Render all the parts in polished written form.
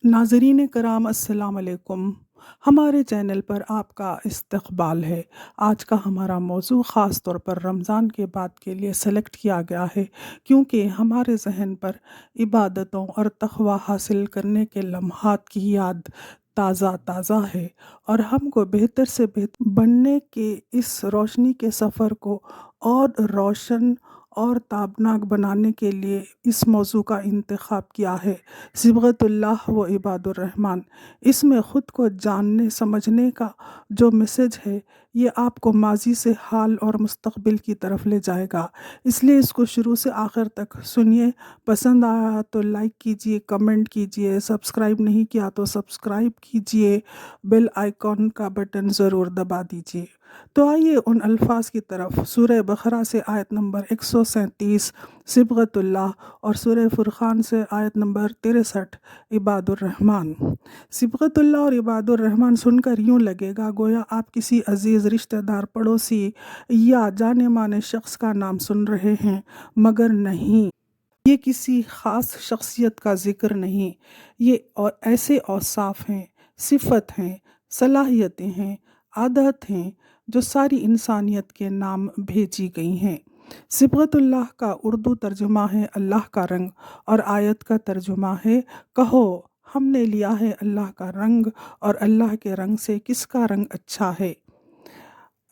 नाज़रीन कराम अस्सलाम अलैकुम। हमारे चैनल पर आपका इस्तक़बाल है। आज का हमारा मौज़ू ख़ास तौर पर रमज़ान के बाद के लिए सेलेक्ट किया गया है, क्योंकि हमारे ज़हन पर इबादतों और तक़वा हासिल करने के लम्हात की याद ताज़ा ताज़ा है, और हमको बेहतर से बेहतर बनने के इस रोशनी के सफ़र को और रोशन और ताबनाक बनाने के लिए इस मौज़ू का इंतख़ाब किया है, सिबग़तुल्लाह व इबादुर रहमान। इसमें ख़ुद को जानने समझने का जो मैसेज है, ये आपको माज़ी से हाल और मुस्तक़बिल की तरफ ले जाएगा। इसलिए इसको शुरू से आखिर तक सुनिए। पसंद आया तो लाइक कीजिए, कमेंट कीजिए, सब्सक्राइब नहीं किया तो सब्सक्राइब कीजिए, बेल आइकॉन का बटन ज़रूर दबा दीजिए। तो आइए उन अल्फाज की तरफ। सूरह बकरा से आयत नंबर 137 सिबग़तुल्लाह और सूरह फुरक़ान से आयत नंबर 63 इबादुर रहमान। सिबग़तुल्लाह और इबादुर रहमान सुनकर यूँ लगेगा गोया आप किसी अजीज़ रिश्तेदार, पड़ोसी या जाने माने शख्स का नाम सुन रहे हैं, मगर नहीं, ये किसी ख़ास शख्सियत का ज़िक्र नहीं। ये और ऐसे औसाफ हैं, सिफ़त हैं, सलाहियतें हैं, आदत हैं जो सारी इंसानियत के नाम भेजी गई हैं। सिबग़तुल्लाह का उर्दू तर्जुमा है अल्लाह का रंग, और आयत का तर्जुमा है कहो हमने लिया है अल्लाह का रंग, और अल्लाह के रंग से किसका रंग अच्छा है।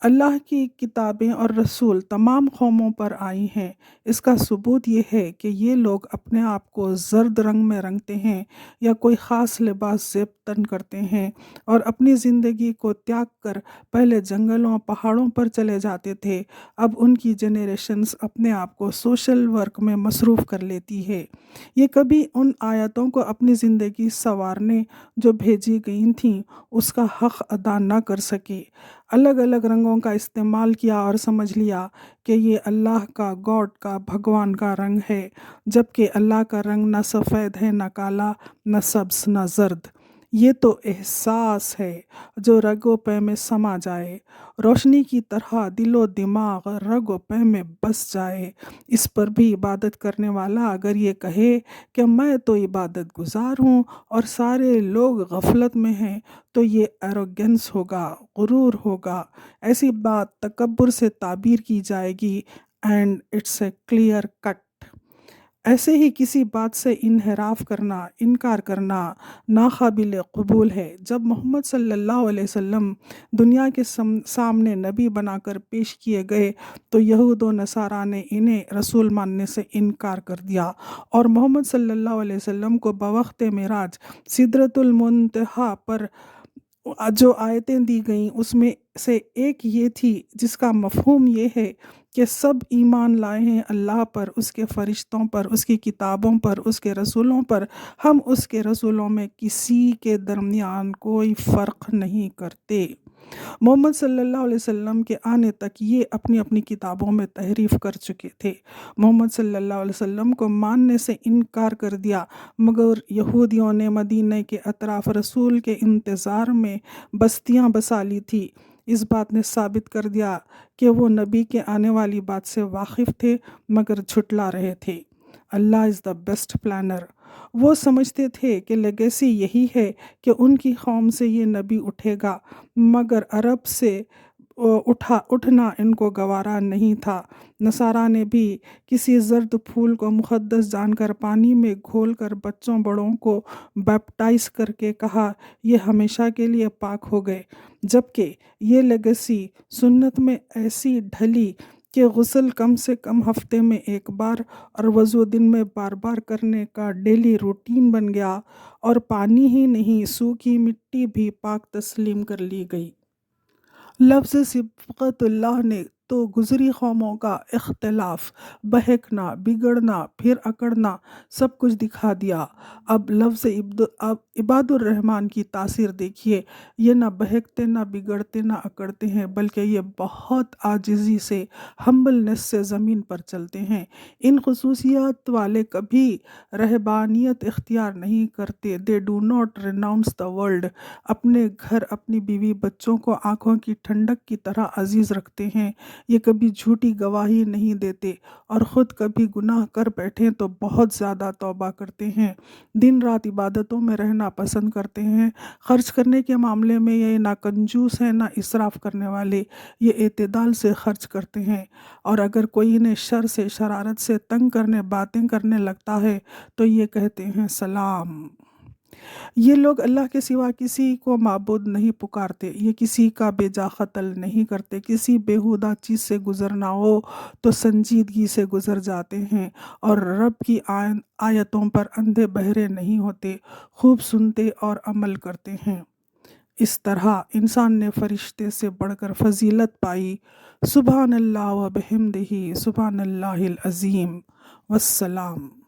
अल्लाह की किताबें और रसूल तमाम कौमों पर आई हैं। इसका सबूत ये है कि ये लोग अपने आप को ज़र्द रंग में रंगते हैं या कोई ख़ास लिबास ज़ेब तन करते हैं, और अपनी ज़िंदगी को त्याग कर पहले जंगलों पहाड़ों पर चले जाते थे। अब उनकी जनरेशन्स अपने आप को सोशल वर्क में मसरूफ़ कर लेती है। ये कभी उन आयतों को अपनी ज़िंदगी संवारने जो भेजी गई थीं उसका हक़ अदा न कर सके। अलग अलग रंगों का इस्तेमाल किया और समझ लिया कि ये अल्लाह का, गॉड का, भगवान का रंग है, जबकि अल्लाह का रंग न सफ़ेद है, न काला, न सब्ज़, न ज़र्द। ये तो एहसास है जो रगो पे में समा जाए, रोशनी की तरह दिलो दिमाग रगो पे में बस जाए। इस पर भी इबादत करने वाला अगर ये कहे कि मैं तो इबादत गुजार हूँ और सारे लोग गफलत में हैं, तो ये एरोगेंस होगा, गुरूर होगा। ऐसी बात तकब्बुर से ताबीर की जाएगी, and it's a clear cut. ऐसे ही किसी बात से इन्हिराफ करना, इनकार करना नाकाबिल कबूल है। जब मोहम्मद सल्लल्लाहु अलैहि वसल्लम दुनिया के सामने नबी बनाकर पेश किए गए, तो यहूद व नसारा ने इन्हें रसूल मानने से इनकार कर दिया, और मोहम्मद सल्लल्लाहु अलैहि वसल्लम को बवक्त मेराज सिदरतुल मुंतहा पर जो आयतें दी गईं उसमें से एक ये थी जिसका मफ़हूम ये है कि सब ईमान लाए हैं अल्लाह पर, उसके फ़रिश्तों पर, उसकी किताबों पर, उसके रसूलों पर। हम उसके रसूलों में किसी के दरमियान कोई फ़र्क नहीं करते। मोहम्मद सल्लल्लाहु अलैहि वसल्लम के आने तक ये अपनी अपनी किताबों में तहरीफ़ कर चुके थे। मोहम्मद सल्लल्लाहु अलैहि वसल्लम को मानने से इनकार कर दिया, मगर यहूदियों ने मदीने के अतराफ रसूल के इंतज़ार में बस्तियां बसा ली थी। इस बात ने साबित कर दिया कि वो नबी के आने वाली बात से वाकिफ़ थे, मगर झुटला रहे थे। अल्लाह इज़ द बेस्ट प्लानर। वो समझते थे कि लेगेसी यही है कि उनकी कौम से ये नबी उठेगा, मगर अरब से उठना इनको गवारा नहीं था। नसारा ने भी किसी जर्द फूल को मुक़द्दस जानकर पानी में घोलकर बच्चों बड़ों को बैप्टाइज करके कहा ये हमेशा के लिए पाक हो गए, जबकि ये लेगेसी सुन्नत में ऐसी ढली कि गुस्ल कम से कम हफ्ते में एक बार और वज़ू दिन में बार बार करने का डेली रूटीन बन गया, और पानी ही नहीं सूखी मिट्टी भी पाक तस्लीम कर ली गई। लफ्ज़ सिबग़तुल्लाह ने तो गुज़री कौमों का इख्तिलाफ, बहकना, बिगड़ना, फिर अकड़ना सब कुछ दिखा दिया। अब लफ्ज़ अब इबादुर रहमान की तासीर देखिए। ये ना बहकते, ना बिगड़ते, ना अकड़ते हैं, बल्कि ये बहुत आजिज़ी से, हम्बलनेस से ज़मीन पर चलते हैं। इन खसूसियात वाले कभी रहबानियत इख्तियार नहीं करते। They do not renounce the world. अपने घर, अपनी बीवी बच्चों को आँखों की ठंडक की तरह अजीज़ रखते हैं, یہ کبھی جھوٹی گواہی نہیں دیتے اور خود کبھی گناہ کر بیٹھیں تو بہت زیادہ توبہ کرتے ہیں۔ دن رات عبادتوں میں رہنا پسند کرتے ہیں۔ خرچ کرنے کے معاملے میں یہ نہ کنجوس ہیں نہ اسراف کرنے والے، یہ اعتدال سے خرچ کرتے ہیں۔ اور اگر کوئی انہیں شر سے، شرارت سے تنگ کرنے باتیں کرنے لگتا ہے تو یہ کہتے ہیں سلام۔ یہ لوگ اللہ کے سوا کسی کو معبود نہیں پکارتے، یہ کسی کا بے جا قتل نہیں کرتے، کسی بیہودہ چیز سے گزرنا ہو تو سنجیدگی سے گزر جاتے ہیں، اور رب کی آیتوں پر اندھے بہرے نہیں ہوتے، خوب سنتے اور عمل کرتے ہیں۔ اس طرح انسان نے فرشتے سے بڑھ کر فضیلت پائی۔ سبحان اللہ و بحمدہ، سبحان اللہ العظیم، والسلام۔